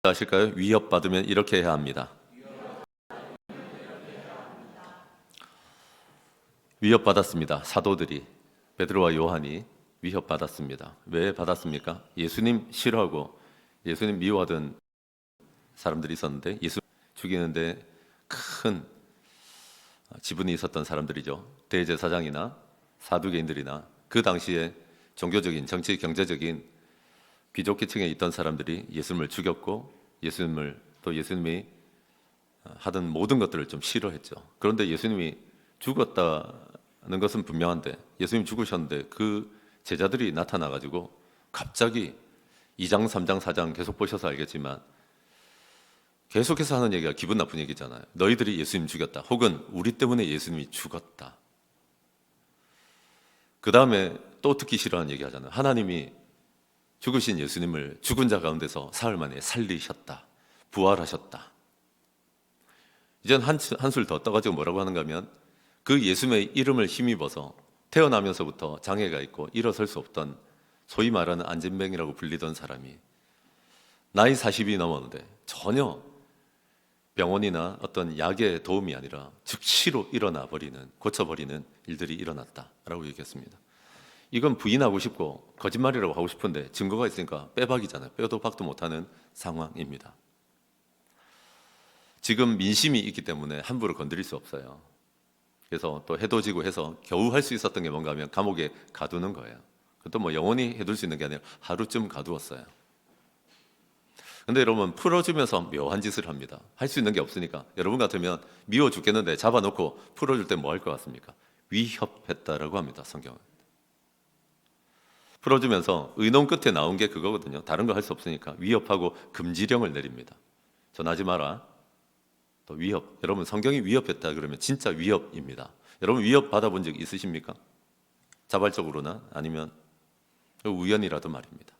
아실까요? 위협받으면 이렇게 해야 합니다. 위협받았습니다. 사도들이, 베드로와 요한이 위협받았습니다. 왜 받았습니까? 예수님 싫어하고 예수님 미워하던 사람들이 있었는데, 예수 죽이는데 큰 지분이 있었던 사람들이죠. 대제사장이나 사두개인들이나 그 당시에 종교적인, 정치, 경제적인 귀족 계층에 있던 사람들이 예수님을 죽였고, 예수님이 하던 모든 것들을 좀 싫어했죠. 그런데 예수님이 죽었다는 것은 분명한데, 예수님 죽으셨는데 그 제자들이 나타나가지고 갑자기 2장, 3장, 4장 계속 보셔서 알겠지만 계속해서 하는 얘기가 기분 나쁜 얘기잖아요. 너희들이 예수님 죽였다, 혹은 우리 때문에 예수님이 죽었다. 그 다음에 또 듣기 싫어하는 얘기 하잖아요. 하나님이 죽으신 예수님을 죽은 자 가운데서 사흘 만에 살리셨다, 부활하셨다. 이젠 한술 더 떠가지고 뭐라고 하는가 하면, 그 예수님의 이름을 힘입어서 태어나면서부터 장애가 있고 일어설 수 없던, 소위 말하는 안진뱅이라고 불리던 사람이 나이 40이 넘었는데 전혀 병원이나 어떤 약의 도움이 아니라 즉시로 고쳐버리는 일들이 일어났다라고 얘기했습니다. 이건 부인하고 싶고 거짓말이라고 하고 싶은데 증거가 있으니까 빼박이잖아요. 빼도 박도 못하는 상황입니다. 지금 민심이 있기 때문에 함부로 건드릴 수 없어요. 그래서 또 해도지고 해서 겨우 할 수 있었던 게 뭔가 하면 감옥에 가두는 거예요. 그것도 뭐 영원히 해둘 수 있는 게 아니라 하루쯤 가두었어요. 근데 여러분, 풀어주면서 묘한 짓을 합니다. 할 수 있는 게 없으니까. 여러분 같으면 미워 죽겠는데 잡아놓고 풀어줄 때 뭐 할 것 같습니까? 위협했다라고 합니다, 성경은. 풀어주면서 의논 끝에 나온 게 그거거든요. 다른 거 할 수 없으니까 위협하고 금지령을 내립니다. 전하지 마라. 또 위협. 여러분, 성경이 위협했다 그러면 진짜 위협입니다. 여러분, 위협 받아본 적 있으십니까? 자발적으로나 아니면 우연이라도 말입니다.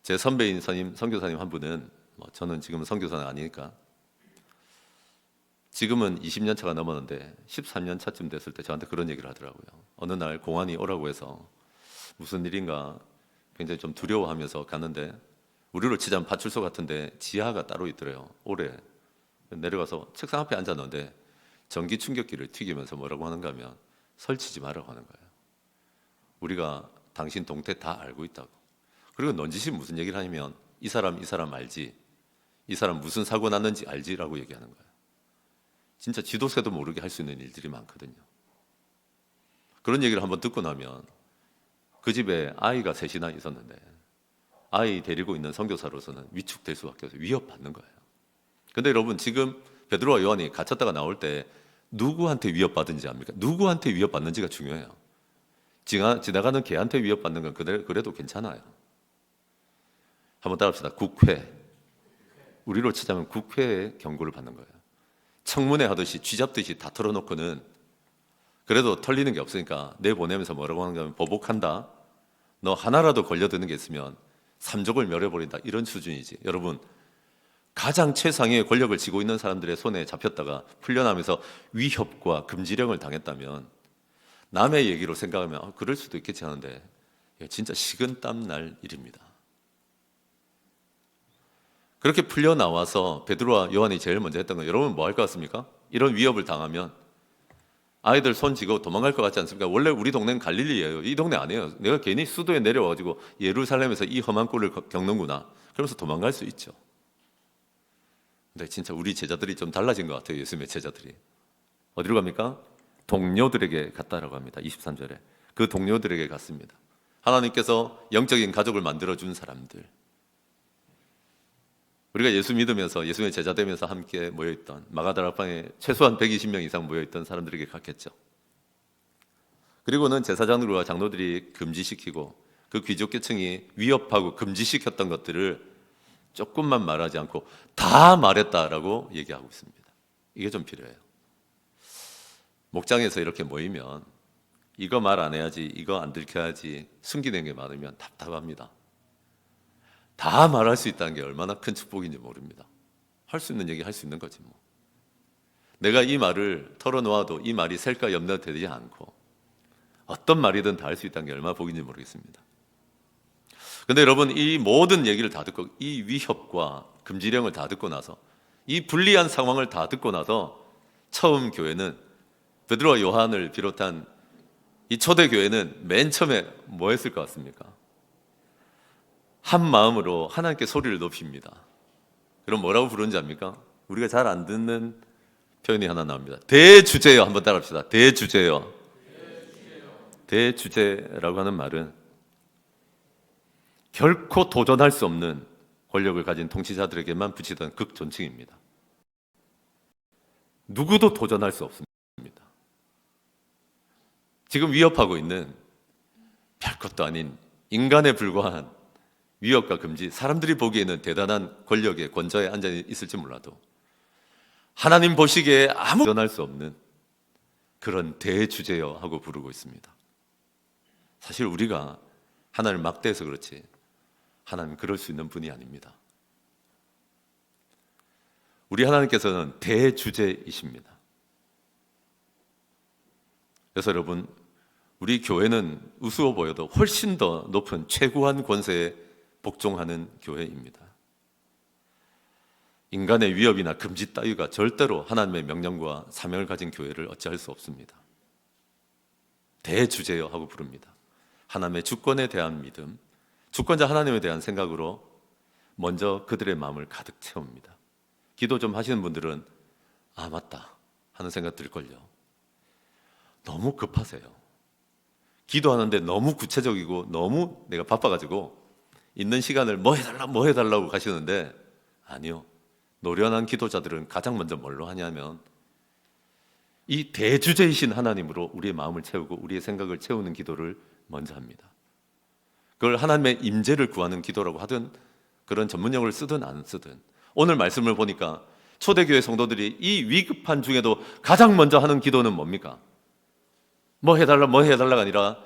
제 선배인 선교사님 한 분은, 저는 지금은 선교사는 아니니까, 지금은 20년 차가 넘었는데 13년 차쯤 됐을 때 저한테 그런 얘기를 하더라고요. 어느 날 공안이 오라고 해서 무슨 일인가 굉장히 좀 두려워하면서 갔는데, 우리로 치자면 파출소 같은데 지하가 따로 있더래요. 오래 내려가서 책상 앞에 앉았는데 전기 충격기를 튀기면서 뭐라고 하는가 하면, 설치지 말라고 하는 거예요. 우리가 당신 동태 다 알고 있다고. 그리고 넌지시 무슨 얘기를 하냐면, 이 사람 알지, 이 사람 무슨 사고 났는지 알지라고 얘기하는 거예요. 진짜 지도새도 모르게 할 수 있는 일들이 많거든요. 그런 얘기를 한번 듣고 나면, 그 집에 아이가 셋이나 있었는데 아이 데리고 있는 선교사로서는 위축될 수밖에 없어요. 위협받는 거예요. 근데 여러분, 지금 베드로와 요한이 갇혔다가 나올 때 누구한테 위협받은지 압니까? 누구한테 위협받는지가 중요해요. 지나가는 개한테 위협받는 건 그래도 괜찮아요. 한번 따라합시다. 국회. 우리로 치자면 국회의 경고를 받는 거예요. 청문회 하듯이 쥐잡듯이 다 털어놓고는 그래도 털리는 게 없으니까 내보내면서 뭐라고 하는가 하면, 보복한다, 너 하나라도 걸려드는 게 있으면 삼족을 멸해버린다, 이런 수준이지. 여러분, 가장 최상의 권력을 쥐고 있는 사람들의 손에 잡혔다가 풀려나면서 위협과 금지령을 당했다면 남의 얘기로 생각하면 그럴 수도 있겠지 하는데, 진짜 식은땀 날 일입니다. 그렇게 풀려나와서 베드로와 요한이 제일 먼저 했던 건, 여러분 뭐 할 것 같습니까? 이런 위협을 당하면 아이들 손 쥐고 도망갈 것 같지 않습니까? 원래 우리 동네는 갈릴리예요. 이 동네 아니에요. 내가 괜히 수도에 내려와가지고 예루살렘에서 이 험한 꼴을 겪는구나, 그러면서 도망갈 수 있죠. 근데 진짜 우리 제자들이 좀 달라진 것 같아요. 예수님의 제자들이 어디로 갑니까? 동료들에게 갔다라고 합니다. 23절에 그 동료들에게 갔습니다. 하나님께서 영적인 가족을 만들어준 사람들, 우리가 예수 믿으면서 예수님의 제자 되면서 함께 모여있던 마가다락방에 최소한 120명 이상 모여있던 사람들에게 갔겠죠. 그리고는 제사장들과 장로들이 금지시키고 그 귀족계층이 위협하고 금지시켰던 것들을 조금만 말하지 않고 다 말했다라고 얘기하고 있습니다. 이게 좀 필요해요. 목장에서 이렇게 모이면 이거 말 안 해야지, 이거 안 들켜야지 숨기는 게 많으면 답답합니다. 다 말할 수 있다는 게 얼마나 큰 축복인지 모릅니다. 할 수 있는 얘기 할 수 있는 거지 뭐. 내가 이 말을 털어놓아도 이 말이 셀까 염려되지 않고 어떤 말이든 다 할 수 있다는 게 얼마나 복인지 모르겠습니다. 근데 여러분, 이 모든 얘기를 다 듣고, 이 위협과 금지령을 다 듣고 나서, 이 불리한 상황을 다 듣고 나서 처음 교회는, 베드로와 요한을 비롯한 이 초대교회는 맨 처음에 뭐 했을 것 같습니까? 한 마음으로 하나님께 소리를 높입니다. 그럼 뭐라고 부르는지 압니까? 우리가 잘 안 듣는 표현이 하나 나옵니다. 대주제여. 한번 따라합시다. 대주제여. 대주제라고 하는 말은 결코 도전할 수 없는 권력을 가진 통치자들에게만 붙이던 극존칭입니다. 누구도 도전할 수 없습니다. 지금 위협하고 있는 별것도 아닌 인간에 불과한 위협과 금지, 사람들이 보기에는 대단한 권력의 권좌에 앉아 있을지 몰라도 하나님 보시기에 아무 도전할 수 없는 그런 대주제여 하고 부르고 있습니다. 사실 우리가 하나님을 막대해서 그렇지 하나님 그럴 수 있는 분이 아닙니다. 우리 하나님께서는 대주제이십니다. 그래서 여러분, 우리 교회는 우스워 보여도 훨씬 더 높은 최고한 권세에 복종하는 교회입니다. 인간의 위협이나 금지 따위가 절대로 하나님의 명령과 사명을 가진 교회를 어찌할 수 없습니다. 대주제여 하고 부릅니다. 하나님의 주권에 대한 믿음, 주권자 하나님에 대한 생각으로 먼저 그들의 마음을 가득 채웁니다. 기도 좀 하시는 분들은 아 맞다 하는 생각 들걸요. 너무 급하세요. 기도하는데 너무 구체적이고 너무 내가 바빠가지고 있는 시간을 뭐 해달라고 가시는데 아니요. 노련한 기도자들은 가장 먼저 뭘로 하냐면 이 대주제이신 하나님으로 우리의 마음을 채우고 우리의 생각을 채우는 기도를 먼저 합니다. 그걸 하나님의 임재를 구하는 기도라고 하든 그런 전문용어를 쓰든 안 쓰든 오늘 말씀을 보니까 초대교회 성도들이 이 위급한 중에도 가장 먼저 하는 기도는 뭡니까? 뭐 해달라가 아니라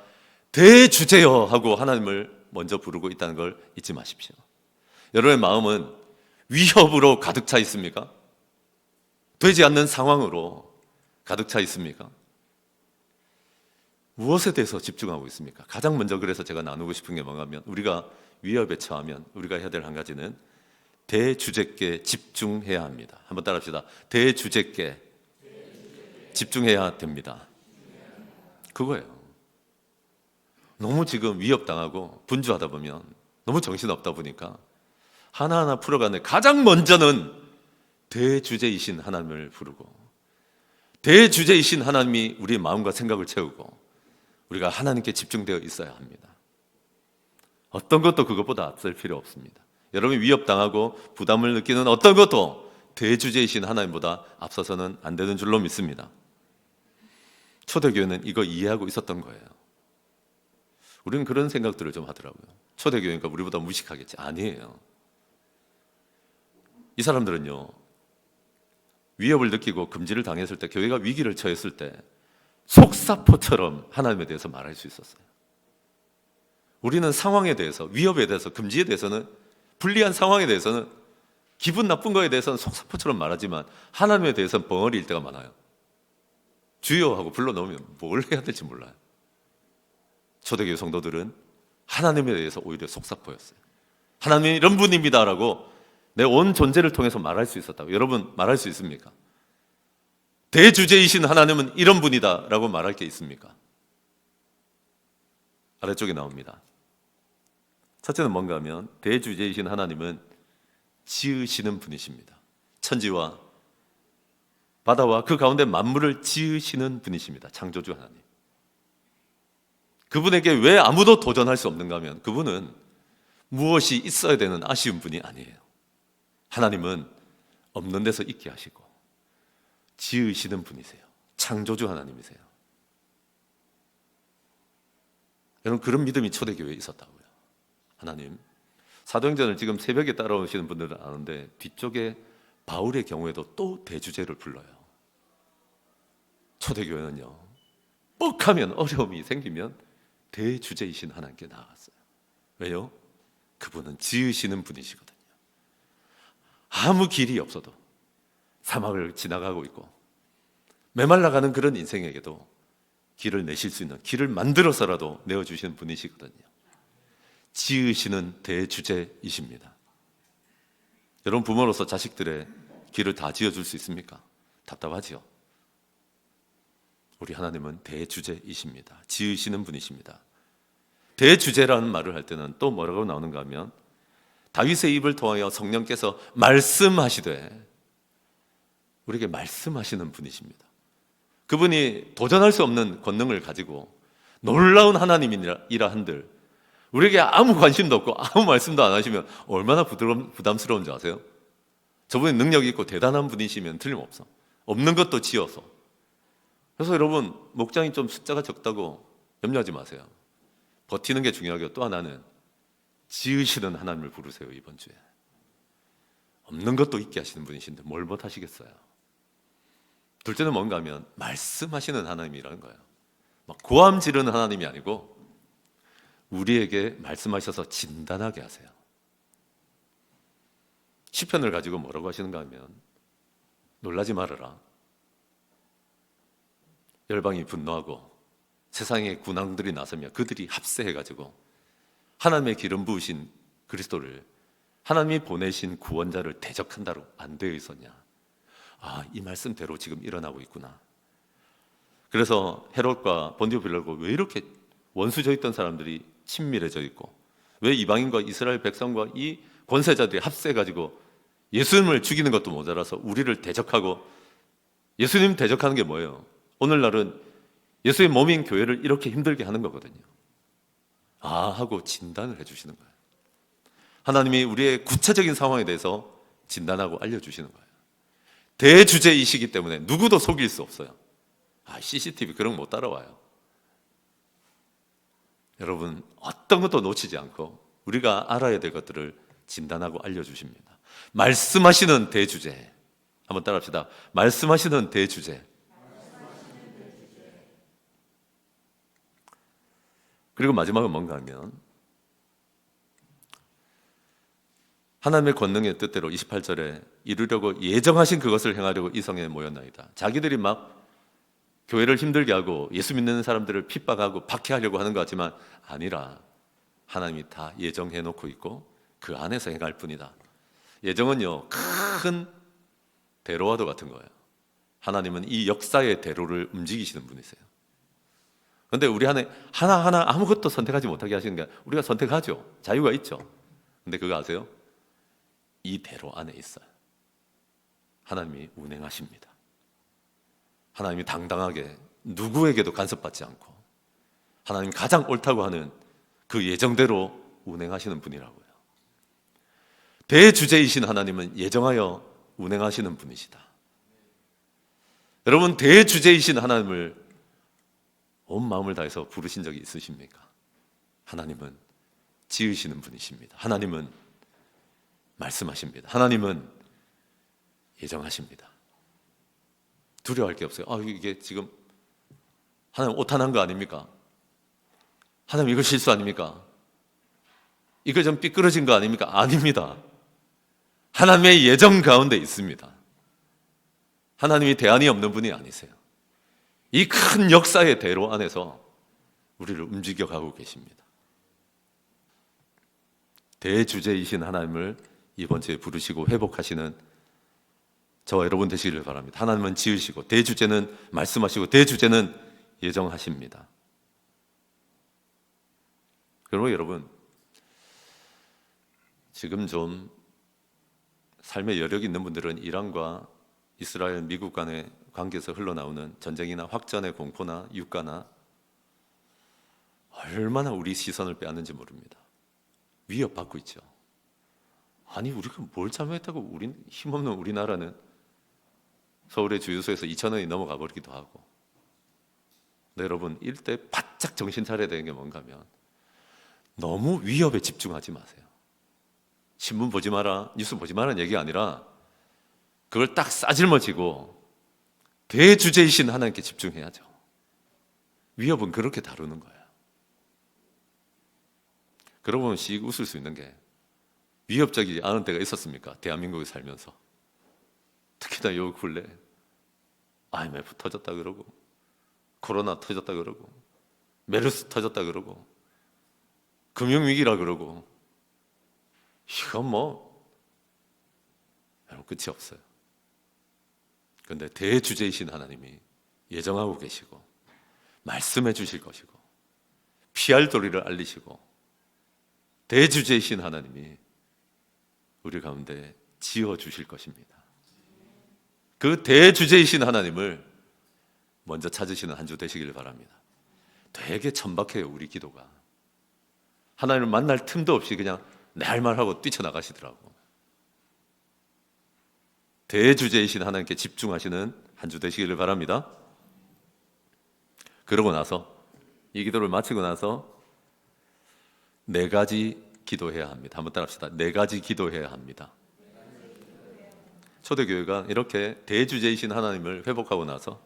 대주제여 하고 하나님을 먼저 부르고 있다는 걸 잊지 마십시오. 여러분의 마음은 위협으로 가득 차 있습니까? 되지 않는 상황으로 가득 차 있습니까? 무엇에 대해서 집중하고 있습니까? 가장 먼저 그래서 제가 나누고 싶은 게 뭔가면 우리가 위협에 처하면 우리가 해야 될 한 가지는 대주제께 집중해야 합니다. 한번 따라합시다. 대주제께 집중해야 됩니다. 그거예요. 너무 지금 위협당하고 분주하다 보면 너무 정신없다 보니까 하나하나 풀어가는 가장 먼저는 대주제이신 하나님을 부르고 대주제이신 하나님이 우리의 마음과 생각을 채우고 우리가 하나님께 집중되어 있어야 합니다. 어떤 것도 그것보다 앞설 필요 없습니다. 여러분이 위협당하고 부담을 느끼는 어떤 것도 대주제이신 하나님보다 앞서서는 안 되는 줄로 믿습니다. 초대교회는 이거 이해하고 있었던 거예요. 우리는 그런 생각들을 좀 하더라고요. 초대교회니까 우리보다 무식하겠지. 아니에요. 이 사람들은요, 위협을 느끼고 금지를 당했을 때, 교회가 위기를 처했을 때 속사포처럼 하나님에 대해서 말할 수 있었어요. 우리는 상황에 대해서, 위협에 대해서, 금지에 대해서는, 불리한 상황에 대해서는, 기분 나쁜 거에 대해서는 속사포처럼 말하지만 하나님에 대해서는 벙어리일 때가 많아요. 주여 하고 불러놓으면 뭘 해야 될지 몰라요. 초대교회 성도들은 하나님에 대해서 오히려 속사포였어요. 하나님이 이런 분입니다라고 내 온 존재를 통해서 말할 수 있었다고. 여러분 말할 수 있습니까? 대주제이신 하나님은 이런 분이다라고 말할 게 있습니까? 아래쪽에 나옵니다. 첫째는 뭔가 하면 대주제이신 하나님은 지으시는 분이십니다. 천지와 바다와 그 가운데 만물을 지으시는 분이십니다. 창조주 하나님. 그분에게 왜 아무도 도전할 수 없는가 하면 그분은 무엇이 있어야 되는 아쉬운 분이 아니에요. 하나님은 없는 데서 있게 하시고 지으시는 분이세요. 창조주 하나님이세요. 여러분 그런 믿음이 초대교회에 있었다고요. 하나님, 사도행전을 지금 새벽에 따라오시는 분들은 아는데 뒤쪽에 바울의 경우에도 또 대주제를 불러요. 초대교회는요, 뻑하면 어려움이 생기면 대주제이신 하나님께 나아갔어요. 왜요? 그분은 지으시는 분이시거든요. 아무 길이 없어도 사막을 지나가고 있고 메말라가는 그런 인생에게도 길을 내실 수 있는, 길을 만들어서라도 내어주시는 분이시거든요. 지으시는 대주제이십니다. 여러분, 부모로서 자식들의 길을 다 지어줄 수 있습니까? 답답하지요. 우리 하나님은 대주제이십니다. 지으시는 분이십니다. 대주제라는 말을 할 때는 또 뭐라고 나오는가 하면, 다윗의 입을 통하여 성령께서 말씀하시되, 우리에게 말씀하시는 분이십니다. 그분이 도전할 수 없는 권능을 가지고 놀라운 하나님이라 한들 우리에게 아무 관심도 없고 아무 말씀도 안 하시면 얼마나 부담스러운지 아세요? 저분이 능력이 있고 대단한 분이시면 틀림없어. 없는 것도 지어서. 그래서 여러분, 목장이 좀 숫자가 적다고 염려하지 마세요. 버티는 게 중요하고, 또 하나는 지으시는 하나님을 부르세요. 이번 주에 없는 것도 있게 하시는 분이신데 뭘 못하시겠어요? 둘째는 뭔가 하면 말씀하시는 하나님이라는 거예요. 막 고함 지르는 하나님이 아니고 우리에게 말씀하셔서 진단하게 하세요. 시편을 가지고 뭐라고 하시는가 하면, 놀라지 말아라. 열방이 분노하고 세상의 군왕들이 나서며 그들이 합세해가지고 하나님의 기름 부으신 그리스도를, 하나님이 보내신 구원자를 대적한다로 안 되어 있었냐? 아, 이 말씀대로 지금 일어나고 있구나. 그래서 헤롯과 본디오 빌라고 왜 이렇게 원수져 있던 사람들이 친밀해져 있고, 왜 이방인과 이스라엘 백성과 이 권세자들이 합세해가지고 예수님을 죽이는 것도 모자라서 우리를 대적하고, 예수님 대적하는 게 뭐예요? 오늘날은 예수의 몸인 교회를 이렇게 힘들게 하는 거거든요. 아, 하고 진단을 해주시는 거예요. 하나님이 우리의 구체적인 상황에 대해서 진단하고 알려주시는 거예요. 대주제이시기 때문에 누구도 속일 수 없어요. 아, CCTV 그런 거 못 따라와요. 여러분, 어떤 것도 놓치지 않고 우리가 알아야 될 것들을 진단하고 알려주십니다. 말씀하시는 대주제. 한번 따라합시다. 말씀하시는 대주제. 그리고 마지막은 뭔가 하면, 하나님의 권능의 뜻대로 28절에 이루려고 예정하신 그것을 행하려고 이 성에 모였나이다. 자기들이 막 교회를 힘들게 하고 예수 믿는 사람들을 핍박하고 박해하려고 하는 것 같지만 아니라, 하나님이 다 예정해 놓고 있고 그 안에서 행할 뿐이다. 예정은요, 큰 대로와도 같은 거예요. 하나님은 이 역사의 대로를 움직이시는 분이세요. 그런데 우리 안에 하나하나 아무것도 선택하지 못하게 하시는 게, 우리가 선택하죠. 자유가 있죠. 근데 그거 아세요? 이 대로 안에 있어요. 하나님이 운행하십니다. 하나님이 당당하게 누구에게도 간섭받지 않고 하나님이 가장 옳다고 하는 그 예정대로 운행하시는 분이라고요. 대주제이신 하나님은 예정하여 운행하시는 분이시다. 여러분, 대주제이신 하나님을 온 마음을 다해서 부르신 적이 있으십니까? 하나님은 지으시는 분이십니다. 하나님은 말씀하십니다. 하나님은 예정하십니다. 두려워할 게 없어요. 아, 이게 지금 하나님 오탄한 거 아닙니까? 하나님 이거 실수 아닙니까? 이거 좀 삐뚤어진 거 아닙니까? 아닙니다. 하나님의 예정 가운데 있습니다. 하나님이 대안이 없는 분이 아니세요. 이 큰 역사의 대로 안에서 우리를 움직여가고 계십니다. 대주제이신 하나님을 이번 주에 부르시고 회복하시는 저와 여러분 되시기를 바랍니다. 하나님은 지으시고, 대주제는 말씀하시고, 대주제는 예정하십니다. 그러면 여러분, 지금 좀 삶의 여력이 있는 분들은 이란과 이스라엘, 미국 간의 관계에서 흘러나오는 전쟁이나 확전의 공포나 유가나 얼마나 우리 시선을 빼앗는지 모릅니다. 위협받고 있죠. 아니, 우리가 뭘 잘못했다고 힘없는 우리나라는 서울의 주유소에서 2,000원이 넘어가 버리기도 하고. 근데 여러분, 이때 바짝 정신 차려야 되는 게 뭔가 하면, 너무 위협에 집중하지 마세요. 신문 보지 마라, 뉴스 보지 마라는 얘기가 아니라 그걸 딱 싸질머지고 대주제이신 하나님께 집중해야죠. 위협은 그렇게 다루는 거예요. 그러고 보면 씩 웃을 수 있는 게, 위협적이지 않은 때가 있었습니까? 대한민국에 살면서. 특히나 요 근래 IMF 터졌다 그러고, 코로나 터졌다 그러고, 메르스 터졌다 그러고, 금융위기라 그러고 이건 뭐 여러분 끝이 없어요. 그런데 대주제이신 하나님이 예정하고 계시고 말씀해 주실 것이고 피할 도리를 알리시고 대주제이신 하나님이 우리 가운데 지어 주실 것입니다. 그 대주제이신 하나님을 먼저 찾으시는 한 주 되시길 바랍니다. 되게 천박해요, 우리 기도가. 하나님을 만날 틈도 없이 그냥 내 할 말하고 뛰쳐나가시더라고. 대주제이신 하나님께 집중하시는 한 주 되시기를 바랍니다. 그러고 나서 이 기도를 마치고 나서 4가지 기도해야 합니다. 한번 따라합시다. 4가지 기도해야 합니다. 초대교회가 이렇게 대주제이신 하나님을 회복하고 나서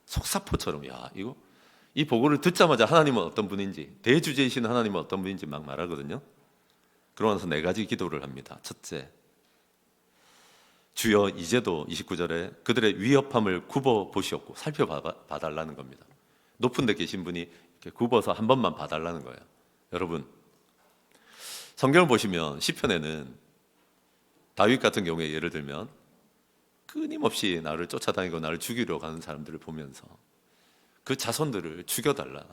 속사포처럼 이 보고를 듣자마자 하나님은 어떤 분인지, 대주제이신 하나님은 어떤 분인지 막 말하거든요. 그러고 나서 4가지 기도를 합니다. 첫째, 주여 이제도 29절에 그들의 위협함을 굽어 보시옵고 살펴봐달라는 겁니다. 높은 데 계신 분이 이렇게 굽어서 한 번만 봐달라는 거예요. 여러분, 성경을 보시면 시편에는 다윗 같은 경우에 예를 들면 끊임없이 나를 쫓아다니고 나를 죽이려 가는 사람들을 보면서 그 자손들을 죽여달라,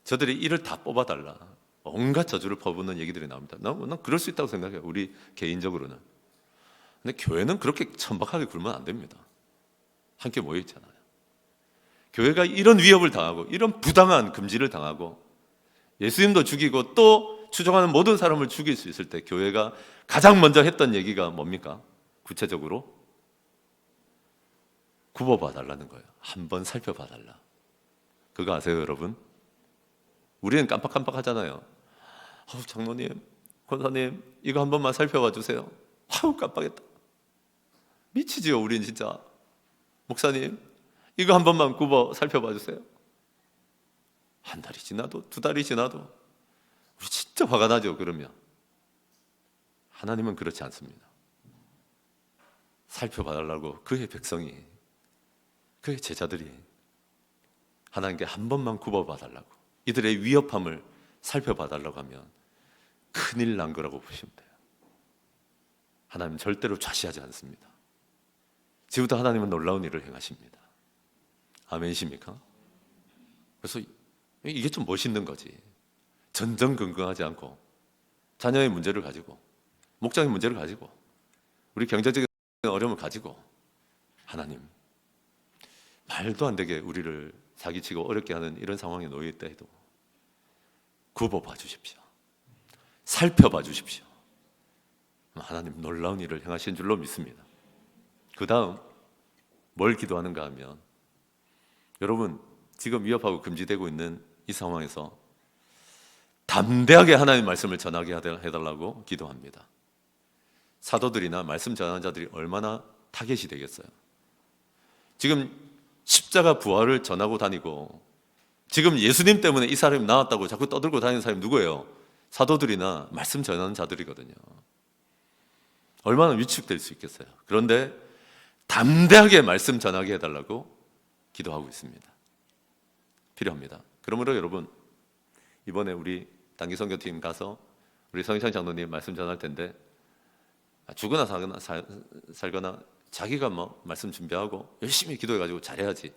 저들의 일을 다 뽑아달라, 온갖 저주를 퍼붓는 얘기들이 나옵니다. 난 그럴 수 있다고 생각해요, 우리 개인적으로는. 근데 교회는 그렇게 천박하게 굴면 안 됩니다. 함께 모여 있잖아요. 교회가 이런 위협을 당하고 이런 부당한 금지를 당하고 예수님도 죽이고 또 추종하는 모든 사람을 죽일 수 있을 때 교회가 가장 먼저 했던 얘기가 뭡니까? 구체적으로 굽어봐달라는 거예요. 한번 살펴봐달라. 그거 아세요, 여러분? 우리는 깜빡깜빡하잖아요. 장로님, 권사님, 이거 한 번만 살펴봐 주세요. 깜빡했다. 미치지요, 우린 진짜. 목사님, 이거 한 번만 굽어 살펴봐 주세요. 한 달이 지나도 2달이 지나도 우리 진짜 화가 나죠. 그러면 하나님은 그렇지 않습니다. 살펴봐달라고 그의 백성이, 그의 제자들이 하나님께 한 번만 굽어봐달라고, 이들의 위협함을 살펴봐달라고 하면 큰일 난 거라고 보시면 돼요. 하나님은 절대로 좌시하지 않습니다. 지금부터 하나님은 놀라운 일을 행하십니다. 아멘이십니까? 그래서 이게 좀 멋있는 거지. 전전긍긍하지 않고 자녀의 문제를 가지고, 목장의 문제를 가지고, 우리 경제적인 어려움을 가지고 하나님, 말도 안 되게 우리를 사기치고 어렵게 하는 이런 상황에 놓여 있다 해도 굽어봐 주십시오. 살펴봐 주십시오. 하나님 놀라운 일을 행하신 줄로 믿습니다. 그 다음 뭘 기도하는가 하면, 여러분 지금 위협하고 금지되고 있는 이 상황에서 담대하게 하나님의 말씀을 전하게 해달라고 기도합니다. 사도들이나 말씀 전하는 자들이 얼마나 타겟이 되겠어요. 지금 십자가 부활을 전하고 다니고 지금 예수님 때문에 이 사람이 나왔다고 자꾸 떠들고 다니는 사람이 누구예요? 사도들이나 말씀 전하는 자들이거든요. 얼마나 위축될 수 있겠어요. 그런데 담대하게 말씀 전하게 해달라고 기도하고 있습니다. 필요합니다. 그러므로 여러분, 이번에 우리 단기선교팀 가서 우리 성희찬 장로님 말씀 전할 텐데 죽거나 살거나 자기가 뭐 말씀 준비하고 열심히 기도해가지고 잘해야지,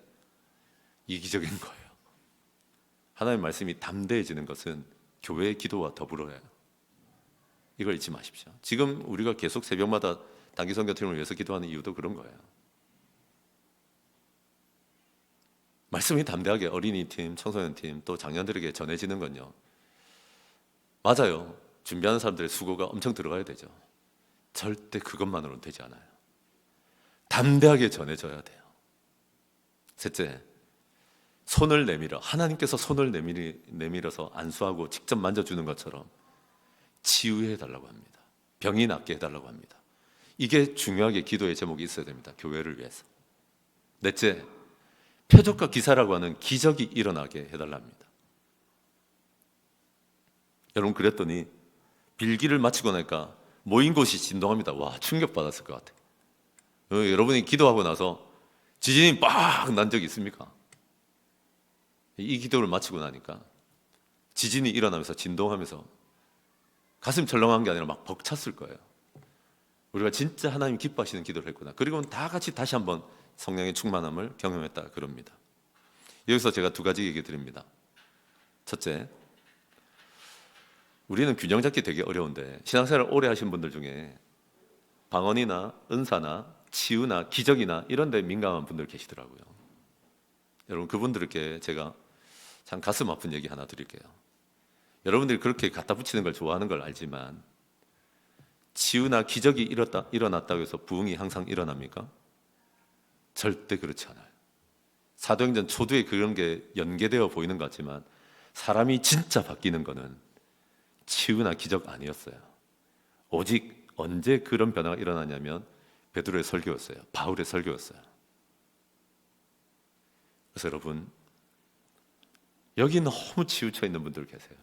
이기적인 거예요. 하나님의 말씀이 담대해지는 것은 교회의 기도와 더불어요. 이걸 잊지 마십시오. 지금 우리가 계속 새벽마다 단기선교팀을 위해서 기도하는 이유도 그런 거예요. 말씀이 담대하게 어린이팀, 청소년팀, 또 장년들에게 전해지는 건요, 맞아요. 준비하는 사람들의 수고가 엄청 들어가야 되죠. 절대 그것만으로는 되지 않아요. 담대하게 전해져야 돼요. 셋째, 손을 내밀어, 하나님께서 손을 내밀어서 안수하고 직접 만져주는 것처럼 치유해 달라고 합니다. 병이 낫게 해달라고 합니다. 이게 중요하게 기도의 제목이 있어야 됩니다. 교회를 위해서. 넷째, 표적과 기사라고 하는 기적이 일어나게 해달랍니다. 여러분, 그랬더니 빌기를 마치고 나니까 모인 곳이 진동합니다. 와, 충격받았을 것 같아요. 여러분이 기도하고 나서 지진이 빡 난 적이 있습니까? 이 기도를 마치고 나니까 지진이 일어나면서 진동하면서 가슴 철렁한 게 아니라 막 벅찼을 거예요. 우리가 진짜 하나님 기뻐하시는 기도를 했구나. 그리고는 다 같이 다시 한번 성령의 충만함을 경험했다 그럽니다. 여기서 제가 두 가지 얘기 드립니다. 첫째, 우리는 균형 잡기 되게 어려운데 신앙생활 오래 하신 분들 중에 방언이나 은사나 치유나 기적이나 이런 데 민감한 분들 계시더라고요. 여러분, 그분들께 제가 참 가슴 아픈 얘기 하나 드릴게요. 여러분들이 그렇게 갖다 붙이는 걸 좋아하는 걸 알지만 치유나 기적이 일어났다고 해서 부흥이 항상 일어납니까? 절대 그렇지 않아요. 사도행전 초두에 그런 게 연계되어 보이는 것 같지만 사람이 진짜 바뀌는 거는 치유나 기적 아니었어요. 오직 언제 그런 변화가 일어나냐면 베드로의 설교였어요. 바울의 설교였어요. 그래서 여러분, 여기 너무 치우쳐 있는 분들 계세요.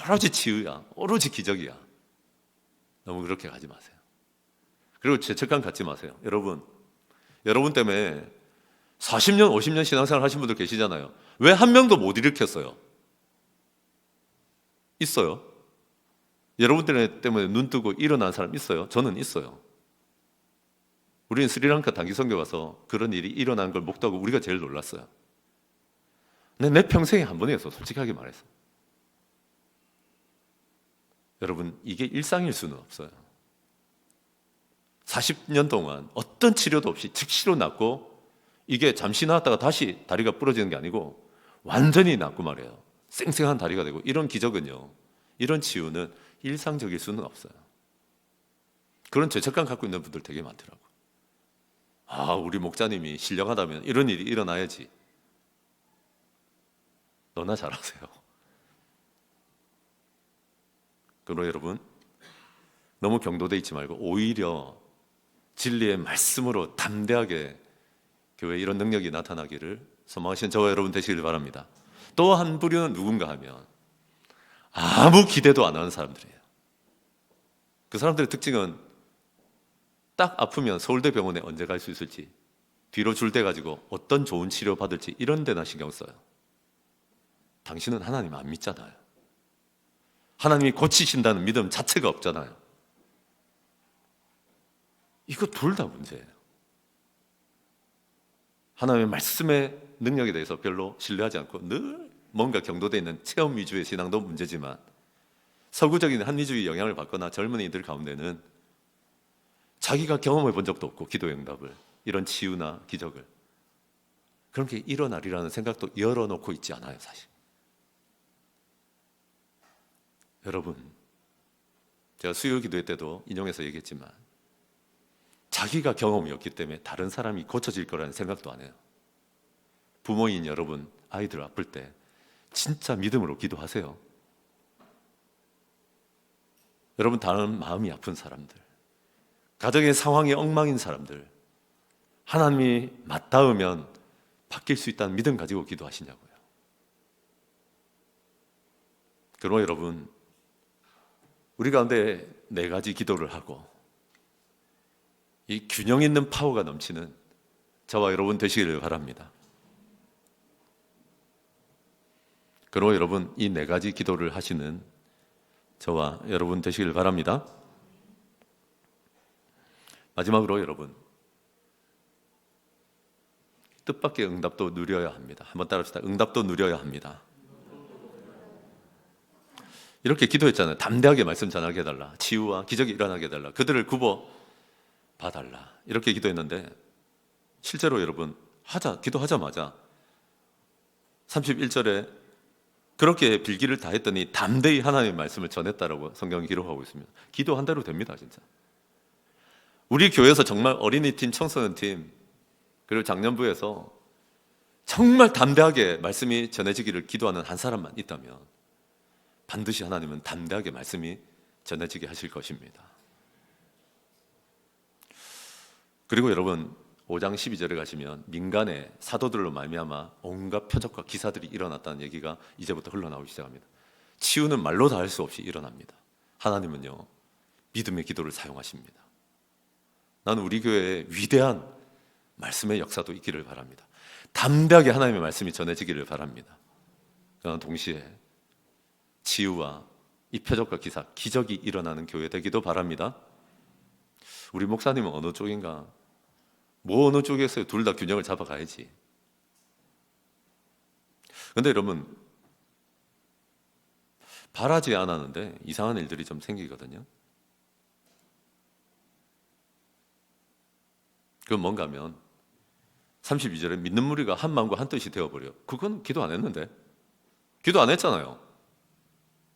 오로지 치유야, 오로지 기적이야. 너무 그렇게 가지 마세요. 그리고 죄책감 갖지 마세요. 여러분 때문에 40년, 50년 신앙생활 하신 분들 계시잖아요. 왜 한 명도 못 일으켰어요? 있어요. 여러분들 때문에 눈 뜨고 일어난 사람 있어요? 저는 있어요. 우리는 스리랑카 단기 선교 가서 그런 일이 일어난 걸 목도하고 우리가 제일 놀랐어요. 근데 내 평생에 한 번이었어, 솔직하게 말해서. 여러분, 이게 일상일 수는 없어요. 40년 동안 어떤 치료도 없이 즉시로 낫고, 이게 잠시 나왔다가 다시 다리가 부러지는 게 아니고 완전히 낫고 말이에요. 쌩쌩한 다리가 되고, 이런 기적은요, 이런 치유는 일상적일 수는 없어요. 그런 죄책감 갖고 있는 분들 되게 많더라고요. 아, 우리 목자님이 신령하다면 이런 일이 일어나야지. 너나 잘하세요. 그러나 여러분, 너무 경도돼 있지 말고 오히려 진리의 말씀으로 담대하게 교회에 이런 능력이 나타나기를 소망하시는 저와 여러분 되시길 바랍니다. 또 한 부류는 누군가 하면 아무 기대도 안 하는 사람들이에요. 그 사람들의 특징은 딱 아프면 서울대 병원에 언제 갈 수 있을지, 뒤로 줄 대 가지고 어떤 좋은 치료 받을지 이런 데나 신경 써요. 당신은 하나님 안 믿잖아요. 하나님이 고치신다는 믿음 자체가 없잖아요. 이거 둘 다 문제예요. 하나님의 말씀의 능력에 대해서 별로 신뢰하지 않고 늘 뭔가 경도되어 있는 체험 위주의 신앙도 문제지만, 서구적인 한리주의 영향을 받거나 젊은이들 가운데는 자기가 경험해 본 적도 없고 기도의 응답을, 이런 치유나 기적을, 그런 게 일어나리라는 생각도 열어놓고 있지 않아요, 사실. 여러분, 제가 수요 기도회 때도 인용해서 얘기했지만 자기가 경험이 없기 때문에 다른 사람이 고쳐질 거라는 생각도 안 해요. 부모인 여러분, 아이들 아플 때 진짜 믿음으로 기도하세요. 여러분, 다른 마음이 아픈 사람들, 가정의 상황이 엉망인 사람들, 하나님이 맞닿으면 바뀔 수 있다는 믿음 가지고 기도하시냐고요. 그러나 여러분, 우리 가운데 네 가지 기도를 하고 이 균형 있는 파워가 넘치는 저와 여러분 되시기를 바랍니다. 그러나 여러분, 이 네 가지 기도를 하시는 저와 여러분 되시기를 바랍니다. 마지막으로 여러분, 뜻밖의 응답도 누려야 합니다. 한번 따라합시다. 응답도 누려야 합니다. 이렇게 기도했잖아요. 담대하게 말씀 전하게 해달라. 치유와 기적이 일어나게 해달라. 그들을 굽어 봐달라. 이렇게 기도했는데 실제로 여러분, 기도하자마자 31절에 그렇게 빌기를 다 했더니 담대히 하나님의 말씀을 전했다라고 성경이 기록하고 있습니다. 기도한 대로 됩니다, 진짜. 우리 교회에서 정말 어린이팀, 청소년팀, 그리고 장년부에서 정말 담대하게 말씀이 전해지기를 기도하는 한 사람만 있다면 반드시 하나님은 담대하게 말씀이 전해지게 하실 것입니다. 그리고 여러분, 5장 12절에 가시면 민간의 사도들로 말미암아 온갖 표적과 기사들이 일어났다는 얘기가 이제부터 흘러나오기 시작합니다. 치유는 말로 다 할 수 없이 일어납니다. 하나님은요, 믿음의 기도를 사용하십니다. 나는 우리 교회에 위대한 말씀의 역사도 있기를 바랍니다. 담대하게 하나님의 말씀이 전해지기를 바랍니다. 그러나 동시에 치유와 이 표적과 기사, 기적이 일어나는 교회 되기도 바랍니다. 우리 목사님은 어느 쪽인가? 뭐 어느 쪽이겠어요? 둘 다 균형을 잡아가야지. 근데 여러분, 바라지 않았는데 이상한 일들이 좀 생기거든요. 그건 뭔가 하면 32절에 믿는 무리가 한 마음과 한 뜻이 되어버려. 그건 기도 안 했는데. 기도 안 했잖아요.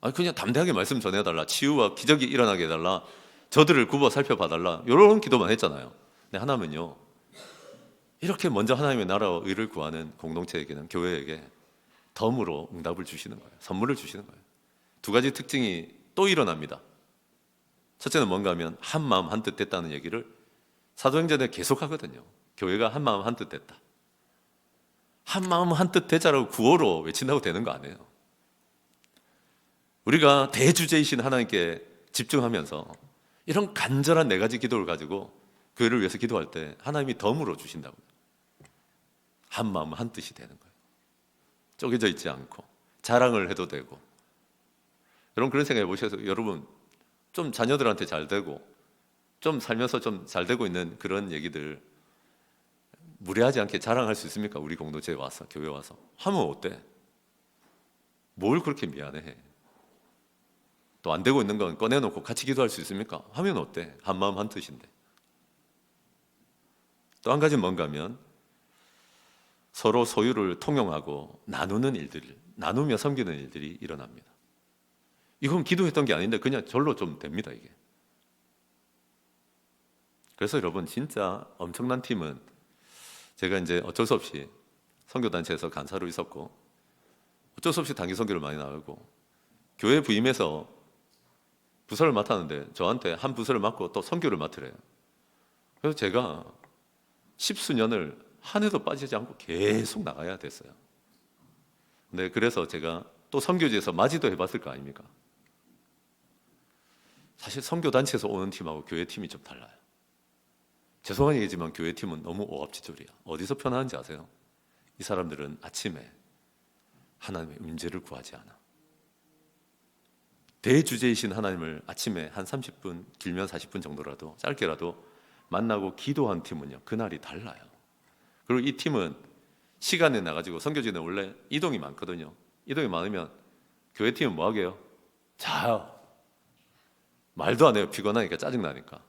아니 그냥 담대하게 말씀 전해달라. 치유와 기적이 일어나게 해달라. 저들을 굽어 살펴봐달라. 이런 기도만 했잖아요. 근데 하나님은요, 이렇게 먼저 하나님의 나라와 의를 구하는 공동체에게는, 교회에게 덤으로 응답을 주시는 거예요. 선물을 주시는 거예요. 두 가지 특징이 또 일어납니다. 첫째는 뭔가 하면 한 마음 한 뜻 됐다는 얘기를 사도행전에 계속 하거든요. 교회가 한 마음 한 뜻 됐다. 한 마음 한 뜻 되자라고 구호로 외친다고 되는 거 아니에요. 우리가 대주제이신 하나님께 집중하면서 이런 간절한 네 가지 기도를 가지고 교회를 위해서 기도할 때 하나님이 덤으로 주신다고요. 한 마음 한 뜻이 되는 거예요. 쪼개져 있지 않고 자랑을 해도 되고. 여러분 그런 생각해 보셔서 여러분 좀 자녀들한테 잘 되고 좀 살면서 좀 잘 되고 있는 그런 얘기들 무례하지 않게 자랑할 수 있습니까? 우리 공동체에 와서, 교회 와서 하면 어때? 뭘 그렇게 미안해? 또 안 되고 있는 건 꺼내놓고 같이 기도할 수 있습니까? 하면 어때? 한 마음 한 뜻인데. 또 한 가지는 뭔가 하면 서로 소유를 통용하고 나누는 일들이, 나누며 섬기는 일들이 일어납니다. 이건 기도했던 게 아닌데 그냥 절로 좀 됩니다, 이게. 그래서 여러분 진짜 엄청난 팀은, 제가 이제 어쩔 수 없이 선교단체에서 간사로 있었고 어쩔 수 없이 단기 선교를 많이 나가고 교회 부임해서 부서를 맡았는데 저한테 한 부서를 맡고 또 선교를 맡으래요. 그래서 제가 10수년을 한 해도 빠지지 않고 계속 나가야 됐어요. 네, 그래서 제가 또 선교지에서 맞이도 해봤을 거 아닙니까? 사실 선교단체에서 오는 팀하고 교회 팀이 좀 달라요. 죄송한 얘기지만 교회 팀은 너무 오합지졸이야. 어디서 편하는지 아세요? 이 사람들은 아침에 하나님의 임재를 구하지 않아. 대주제이신 하나님을 아침에 한 30분, 길면 40분 정도라도, 짧게라도 만나고 기도한 팀은요, 그날이 달라요. 그리고 이 팀은 시간에 나가지고, 선교지는 원래 이동이 많거든요. 이동이 많으면 교회 팀은 뭐 하게요? 자요. 말도 안 해요. 피곤하니까, 짜증나니까.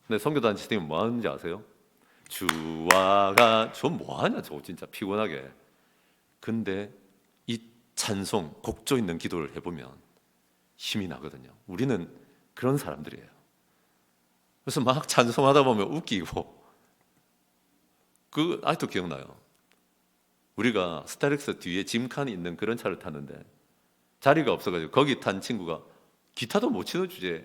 근데 선교단체 팀은 뭐 하는지 아세요? 주와가, 저 뭐 하냐, 저거 진짜 피곤하게. 근데 이 찬송, 곡조 있는 기도를 해보면 힘이 나거든요. 우리는 그런 사람들이에요. 그래서 막 찬송하다 보면 웃기고, 아직도 기억나요. 우리가 스타렉스 뒤에 짐칸이 있는 그런 차를 탔는데 자리가 없어가지고 거기 탄 친구가 기타도 못 치는 주제에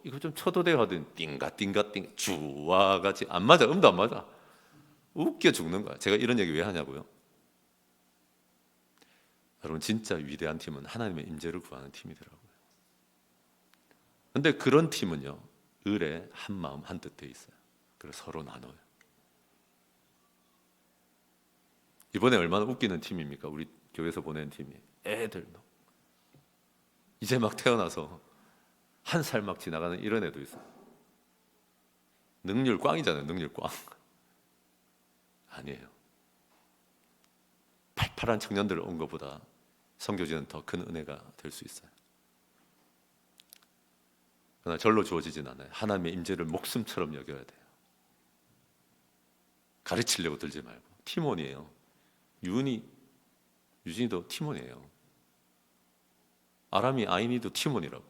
이거 좀 쳐도 돼요 하더니 띵가띵가띵 주와 같이 안 맞아. 음도 안 맞아. 웃겨 죽는 거야. 제가 이런 얘기 왜 하냐고요? 여러분 진짜 위대한 팀은 하나님의 임재를 구하는 팀이더라고요. 근데 그런 팀은요, 을에 한 마음 한 뜻 돼 있어요. 그래서 서로 나눠요. 이번에 얼마나 웃기는 팀입니까? 우리 교회에서 보낸 팀이. 애들 이제 막 태어나서 한 살 막 지나가는 이런 애도 있어요. 능률 꽝이잖아요. 능률 꽝. 아니에요. 팔팔한 청년들 온 것보다 선교지는 더 큰 은혜가 될 수 있어요. 그러나 절로 주어지진 않아요. 하나님의 임재를 목숨처럼 여겨야 돼요. 가르치려고 들지 말고. 팀원이에요. 유진이도 팀원이에요. 아람이 아이니도 팀원이라고.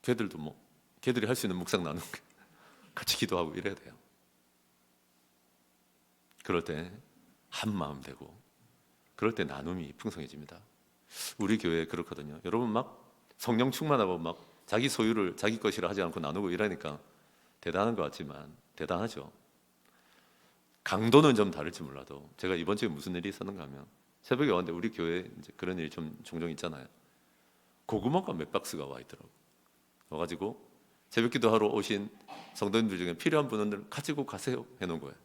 걔들도 걔들이 할 수 있는 묵상 나누는 거 같이 기도하고 이래야 돼요. 그럴 때 한 마음 되고, 그럴 때 나눔이 풍성해집니다. 우리 교회 그렇거든요. 여러분 막 성령 충만하고 막 자기 소유를 자기 것이라 하지 않고 나누고 이러니까 대단한 것 같지만 대단하죠. 강도는 좀 다를지 몰라도 제가 이번 주에 무슨 일이 있었는가 하면 새벽에 왔는데 우리 교회에 이제 그런 일이 좀 종종 있잖아요. 고구마가 몇 박스가 와 있더라고. 와가지고 새벽기도 하러 오신 성도님들 중에 필요한 분들 가지고 가세요 해놓은 거예요.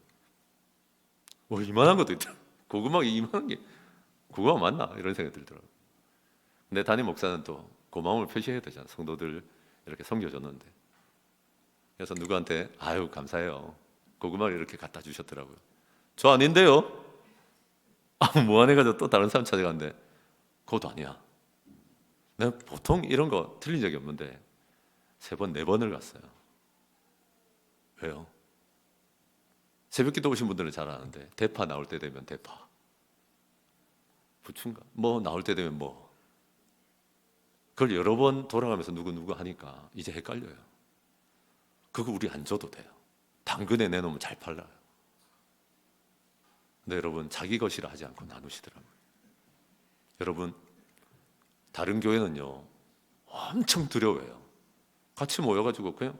이만한 것도 있더라고. 고구마가 이만한 게 고구마 맞나? 이런 생각이 들더라고. 내 담임 목사는 또 고마움을 표시해야 되잖아. 성도들 이렇게 섬겨줬는데. 그래서 누구한테 아유 감사해요. 고구마를 이렇게 갖다 주셨더라고요. 저 아닌데요? 아, 무안해가지고 또 다른 사람 찾아갔는데 그것도 아니야. 내가 보통 이런 거 틀린 적이 없는데 3번, 4번을 갔어요. 왜요? 새벽기도 오신 분들은 잘 아는데 대파 나올 때 되면 대파, 부춘가 뭐 나올 때 되면 뭐 그걸 여러 번 돌아가면서 누구 하니까 이제 헷갈려요. 그거 우리 안 줘도 돼요. 당근에 내놓으면 잘 팔려요. 근데 여러분 자기 것이라 하지 않고 나누시더라고요. 여러분 다른 교회는요 엄청 두려워해요. 같이 모여가지고 그냥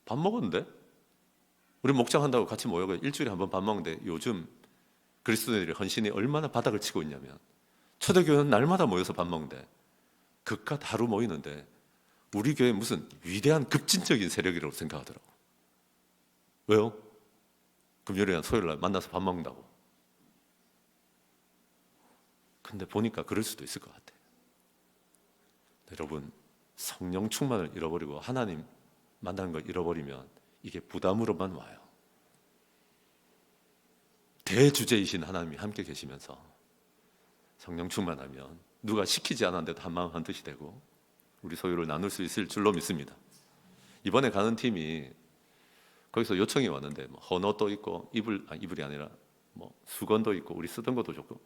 밥 먹었는데 우리 목장한다고 같이 모여가 일주일에 한 번 밥 먹는데 요즘 그리스도인들의 헌신이 얼마나 바닥을 치고 있냐면 초대교회는 날마다 모여서 밥 먹는데 그깟 하루 모이는데 우리 교회 무슨 위대한 급진적인 세력이라고 생각하더라고. 왜요? 금요일이나 토요일날 만나서 밥 먹는다고. 근데 보니까 그럴 수도 있을 것 같아요. 여러분 성령 충만을 잃어버리고 하나님 만나는 걸 잃어버리면 이게 부담으로만 와요. 대주제이신 하나님이 함께 계시면서 성령 충만하면 누가 시키지 않았는데도 한마음 한뜻이 되고 우리 소유를 나눌 수 있을 줄로 믿습니다. 이번에 가는 팀이 거기서 요청이 왔는데 뭐 헌옷도 있고 이불이 아니라 뭐 수건도 있고 우리 쓰던 것도 좋고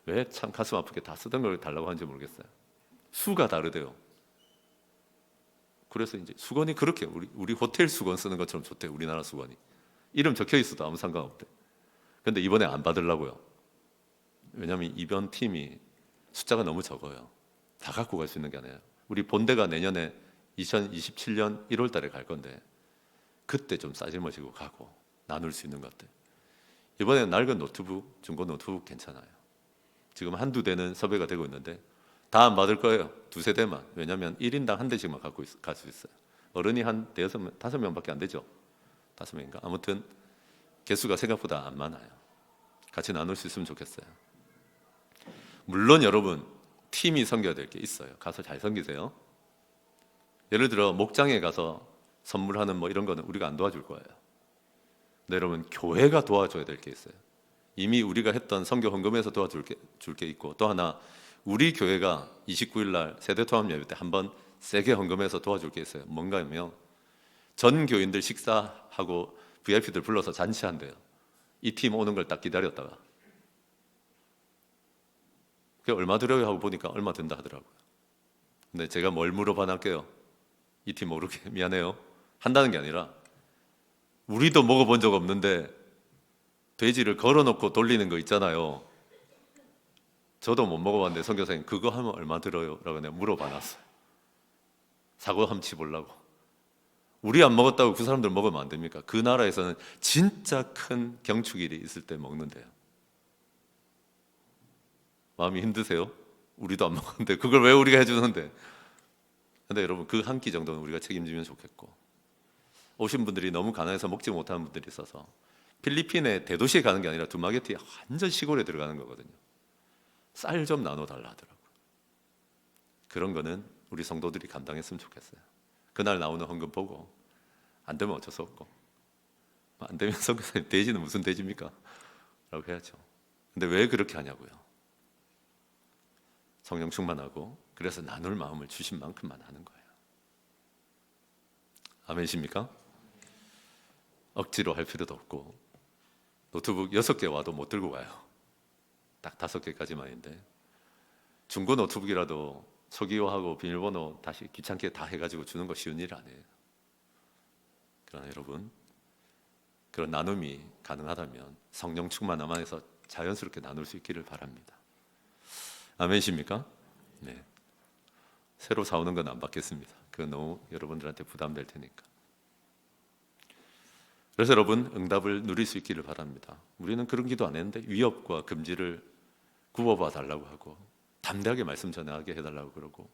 왜 참 가슴 아프게 다 쓰던 걸 달라고 하는지 모르겠어요. 수가 다르대요. 그래서 이제 수건이 그렇게 우리 호텔 수건 쓰는 것처럼 좋대. 우리나라 수건이 이름 적혀 있어도 아무 상관없대. 근데 이번에 안 받으려고요. 왜냐하면 이번 팀이 숫자가 너무 적어요. 다 갖고 갈 수 있는 게 아니에요. 우리 본대가 내년에 2027년 1월 달에 갈 건데 그때 좀 싸질머지고 가고 나눌 수 있는 것들. 이번에 낡은 노트북, 중고 노트북 괜찮아요. 지금 한두 대는 섭외가 되고 있는데 다 안 받을 거예요. 2-3대만. 왜냐하면 1인당 한 대씩만 갖고 갈 수 있어요. 어른이 한 5명밖에 안 되죠. 5명인가? 아무튼 개수가 생각보다 안 많아요. 같이 나눌 수 있으면 좋겠어요. 물론 여러분 팀이 섬겨야 될 게 있어요. 가서 잘 섬기세요. 예를 들어 목장에 가서 선물하는 뭐 이런 거는 우리가 안 도와줄 거예요. 근데 여러분 교회가 도와줘야 될 게 있어요. 이미 우리가 했던 선교 헌금에서 도와줄 게 있고 또 하나 우리 교회가 29일 날 세대통합 예배 때 한번 세게 헌금해서 도와줄 게 있어요. 뭔가 하면 전 교인들 식사하고 VIP들 불러서 잔치한대요. 이 팀 오는 걸 딱 기다렸다가 그게 얼마 들어요 하고 보니까 얼마 든다 하더라고요. 근데 제가 뭘 물어봐놨게요. 이 팀 모르게 미안해요. 한다는 게 아니라 우리도 먹어본 적 없는데 돼지를 걸어놓고 돌리는 거 있잖아요. 저도 못 먹어봤는데 선교사님 그거 하면 얼마 들어요? 라고 내가 물어봐놨어요. 사고 함치 보려고. 우리 안 먹었다고 그 사람들 먹으면 안 됩니까? 그 나라에서는 진짜 큰 경축일이 있을 때 먹는데요. 마음이 힘드세요? 우리도 안 먹었는데 그걸 왜 우리가 해주는데? 근데 여러분 그 한 끼 정도는 우리가 책임지면 좋겠고 오신 분들이 너무 가난해서 먹지 못하는 분들이 있어서 필리핀의 대도시에 가는 게 아니라 두마게티 완전 시골에 들어가는 거거든요. 쌀 좀 나눠달라 하더라고요. 그런 거는 우리 성도들이 감당했으면 좋겠어요. 그날 나오는 헌금 보고 안 되면 어쩔 수 없고 안 되면 선교사님 돼지는 무슨 돼지입니까? 라고 해야죠. 근데 왜 그렇게 하냐고요. 성령 충만하고 그래서 나눌 마음을 주신 만큼만 하는 거예요. 아멘이십니까? 억지로 할 필요도 없고 노트북 6개 와도 못 들고 가요. 딱 5개까지만인데 중고 노트북이라도 초기화하고 비밀번호 다시 귀찮게 다 해가지고 주는 거 쉬운 일 아니에요. 그러나 여러분 그런 나눔이 가능하다면 성령 충만 안에서 자연스럽게 나눌 수 있기를 바랍니다. 아멘이십니까? 네. 새로 사오는 건 안 받겠습니다. 그건 너무 여러분들한테 부담될 테니까. 그래서 여러분 응답을 누릴 수 있기를 바랍니다. 우리는 그런 기도 안 했는데 위협과 금지를 구워봐 달라고 하고 담대하게 말씀 전하게 해달라고 그러고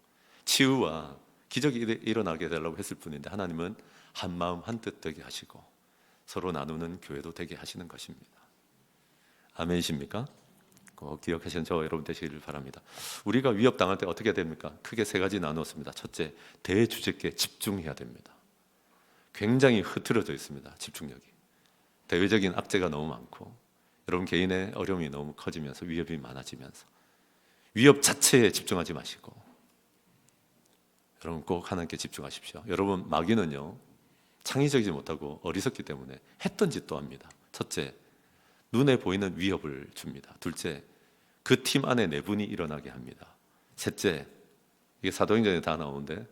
치유와 기적이 일어나게 해달라고 했을 뿐인데 하나님은 한 마음 한 뜻 되게 하시고 서로 나누는 교회도 되게 하시는 것입니다. 아멘이십니까? 꼭 기억하시는 저와 여러분 되시기를 바랍니다. 우리가 위협당할 때 어떻게 됩니까? 크게 세 가지 나누었습니다. 첫째, 대주제께 집중해야 됩니다. 굉장히 흐트러져 있습니다. 집중력이. 대외적인 악재가 너무 많고 여러분 개인의 어려움이 너무 커지면서 위협이 많아지면서 위협 자체에 집중하지 마시고 여러분 꼭 하나님께 집중하십시오. 여러분 마귀는요 창의적이지 못하고 어리석기 때문에 했던 짓도 합니다. 첫째, 눈에 보이는 위협을 줍니다. 둘째, 그 팀 안에 내분이 일어나게 합니다. 셋째, 이게 사도행전에 다 나오는데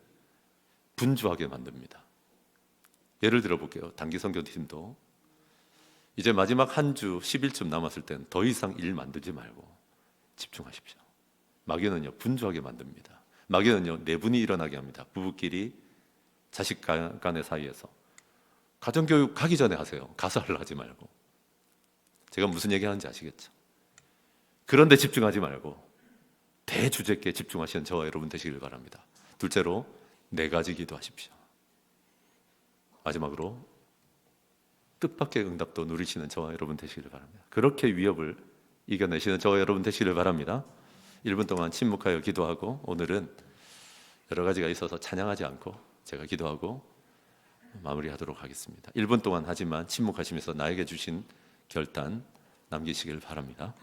분주하게 만듭니다. 예를 들어 볼게요. 단기 선교팀도 이제 마지막 한 주 10일쯤 남았을 땐 더 이상 일 만들지 말고 집중하십시오. 마귀는요 분주하게 만듭니다. 마귀는요 내분이 일어나게 합니다. 부부끼리 자식 간의 사이에서 가정교육 가기 전에 하세요. 가서 하려 하지 말고. 제가 무슨 얘기하는지 아시겠죠? 그런데 집중하지 말고 대주제께 집중하시는 저와 여러분 되시길 바랍니다. 둘째로 네 가지 기도하십시오. 마지막으로 뜻밖의 응답도 누리시는 저와 여러분 되시길 바랍니다. 그렇게 위협을 이겨내시는 저와 여러분 되시길 바랍니다. 1분 동안 침묵하여 기도하고 오늘은 여러 가지가 있어서 찬양하지 않고 제가 기도하고 마무리하도록 하겠습니다. 1분 동안 하지만 침묵하시면서 나에게 주신 결단 남기시길 바랍니다.